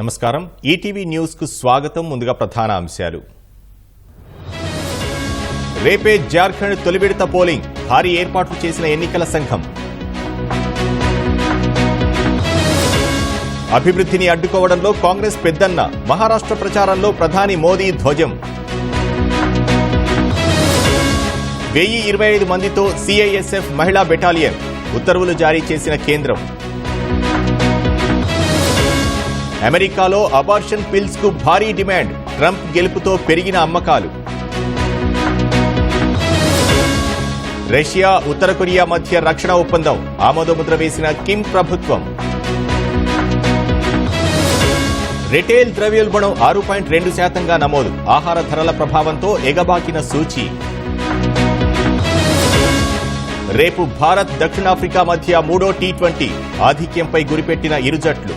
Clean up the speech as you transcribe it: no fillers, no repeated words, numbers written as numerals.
నమస్కారం ETV news కు స్వాగతం ముందుగా ప్రధాన అంశాలు రేపే జార్ఖండ్ తొలి విడత పోలింగ్ భారీ ఏర్పాట్లు చేసిన ఎన్నికల సంఘం అభివృద్ధిని అడ్డుకోవడంలో కాంగ్రెస్ పెద్దన్న మహారాష్ట్ర ప్రచారంలో ప్రధాని మోదీ ధ్వజం 1025 మందితో సిఐఎస్ఎఫ్ మహిళా బెటాలియన్ ఉత్తర్వులు జారీ చేసిన కేంద్రం అమెరికాలో అబార్షన్ పిల్స్ కు భారీ డిమాండ్ ట్రంప్ గెలుపుతో పెరిగిన అమ్మకాలు రష్యా ఉత్తర కొరియా మధ్య రక్షణ ఒప్పందం ఆమోదముద్ర వేసిన కిమ్ ప్రభుత్వం రిటైల్ ద్రవ్యోల్బణం 6.2% నమోదు ఆహార ధరల ప్రభావంతో ఎగబాకిన సూచీ రేపు భారత్ దక్షిణాఫ్రికా మధ్య 3వ టీ20 ఆధిక్యంపై గురిపెట్టిన ఇరు జట్లు